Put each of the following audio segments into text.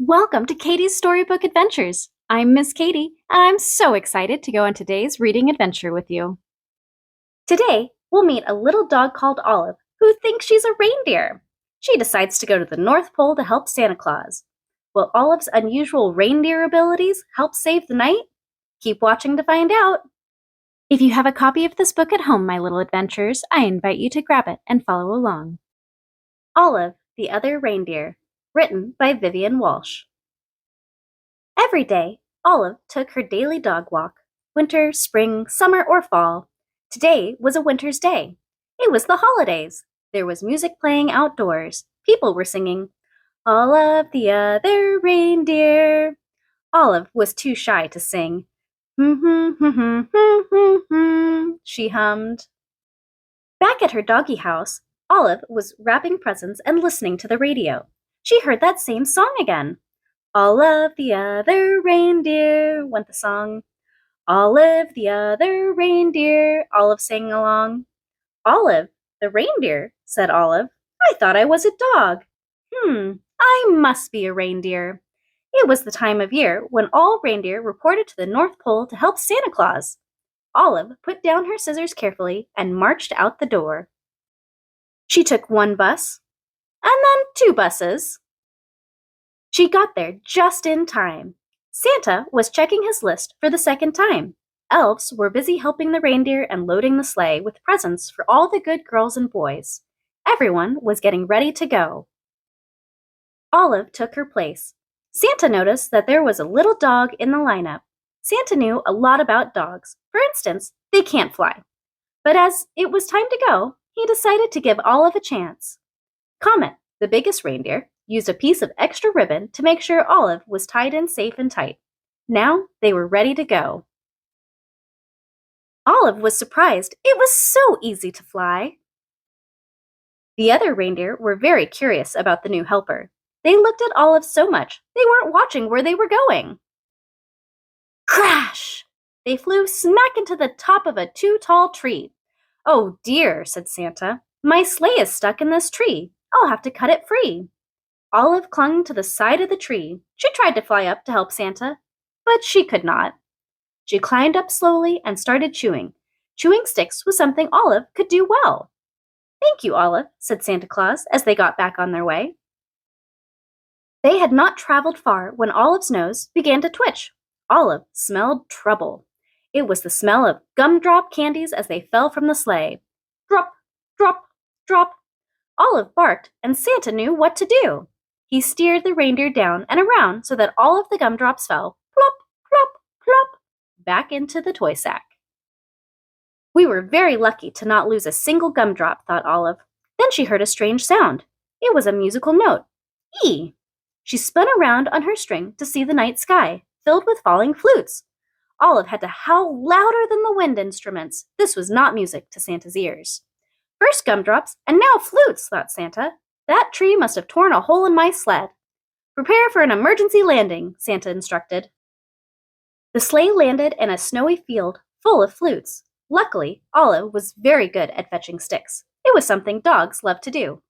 Welcome to Katie's Storybook Adventures. I'm Miss Katie, and I'm so excited to go on today's reading adventure with you. Today, we'll meet a little dog called Olive who thinks she's a reindeer. She decides to go to the North Pole to help Santa Claus. Will Olive's unusual reindeer abilities help save the night? Keep watching to find out. If you have a copy of this book at home, my little adventurers, I invite you to grab it and follow along. Olive, the Other Reindeer, written by Vivian Walsh. Every day, Olive took her daily dog walk. Winter, spring, summer, or fall. Today was a winter's day. It was the holidays. There was music playing outdoors. People were singing, "All of the other reindeer." Olive was too shy to sing. She hummed. Back at her doggy house, Olive was wrapping presents and listening to the radio. She heard that same song again. "All of the other reindeer," went the song. "Olive, the other reindeer," Olive sang along. "Olive, the reindeer," said Olive. "I thought I was a dog. I must be a reindeer." It was the time of year when all reindeer reported to the North Pole to help Santa Claus. Olive put down her scissors carefully and marched out the door. She took one bus, and then two buses. She got there just in time. Santa was checking his list for the second time. Elves were busy helping the reindeer and loading the sleigh with presents for all the good girls and boys. Everyone was getting ready to go. Olive took her place. Santa noticed that there was a little dog in the lineup. Santa knew a lot about dogs. For instance, they can't fly. But as it was time to go, he decided to give Olive a chance. Comet, the biggest reindeer, used a piece of extra ribbon to make sure Olive was tied in safe and tight. Now they were ready to go. Olive was surprised. It was so easy to fly. The other reindeer were very curious about the new helper. They looked at Olive so much they weren't watching where they were going. Crash! They flew smack into the top of a too-tall tree. "Oh dear," said Santa. "My sleigh is stuck in this tree. I'll have to cut it free." Olive clung to the side of the tree. She tried to fly up to help Santa, but she could not. She climbed up slowly and started chewing. Chewing sticks was something Olive could do well. "Thank you, Olive," said Santa Claus as they got back on their way. They had not traveled far when Olive's nose began to twitch. Olive smelled trouble. It was the smell of gumdrop candies as they fell from the sleigh. Drop, drop, drop. Olive barked, and Santa knew what to do. He steered the reindeer down and around so that all of the gumdrops fell, plop, plop, plop, back into the toy sack. "We were very lucky to not lose a single gumdrop," thought Olive. Then she heard a strange sound. It was a musical note. E! She spun around on her string to see the night sky, filled with falling flutes. Olive had to howl louder than the wind instruments. This was not music to Santa's ears. "First gumdrops, and now flutes," thought Santa. "That tree must have torn a hole in my sled." "Prepare for an emergency landing," Santa instructed. The sleigh landed in a snowy field full of flutes. Luckily, Olive was very good at fetching sticks. It was something dogs love to do.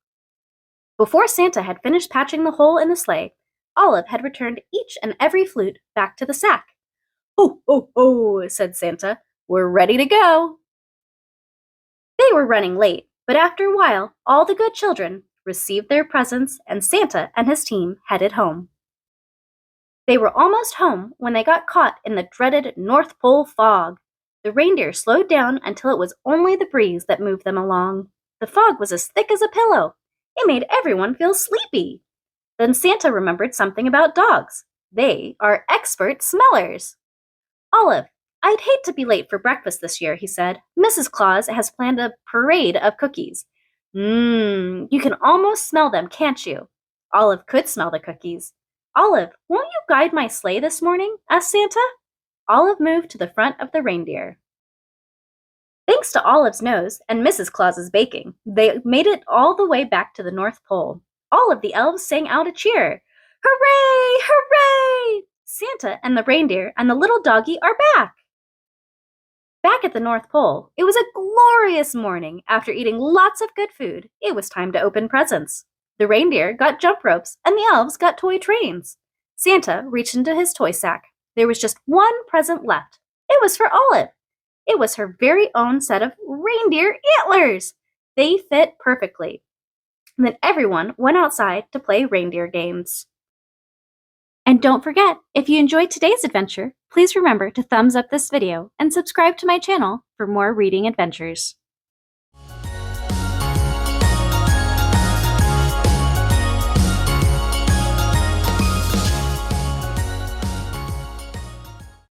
Before Santa had finished patching the hole in the sleigh, Olive had returned each and every flute back to the sack. "Ho, ho, ho," said Santa. "We're ready to go." They were running late, but after a while, all the good children received their presents and Santa and his team headed home. They were almost home when they got caught in the dreaded North Pole fog. The reindeer slowed down until it was only the breeze that moved them along. The fog was as thick as a pillow. It made everyone feel sleepy. Then Santa remembered something about dogs. They are expert smellers. "Olive, I'd hate to be late for breakfast this year," he said. "Mrs. Claus has planned a parade of cookies." You can almost smell them, can't you?" Olive could smell the cookies. "Olive, won't you guide my sleigh this morning?" asked Santa. Olive moved to the front of the reindeer. Thanks to Olive's nose and Mrs. Claus's baking, they made it all the way back to the North Pole. All of the elves sang out a cheer. "Hooray! Hooray! Santa and the reindeer and the little doggy are back!" Back at the North Pole, it was a glorious morning. After eating lots of good food, it was time to open presents. The reindeer got jump ropes and the elves got toy trains. Santa reached into his toy sack. There was just one present left. It was for Olive. It was her very own set of reindeer antlers. They fit perfectly. And then everyone went outside to play reindeer games. And don't forget, if you enjoyed today's adventure, please remember to thumbs up this video and subscribe to my channel for more reading adventures.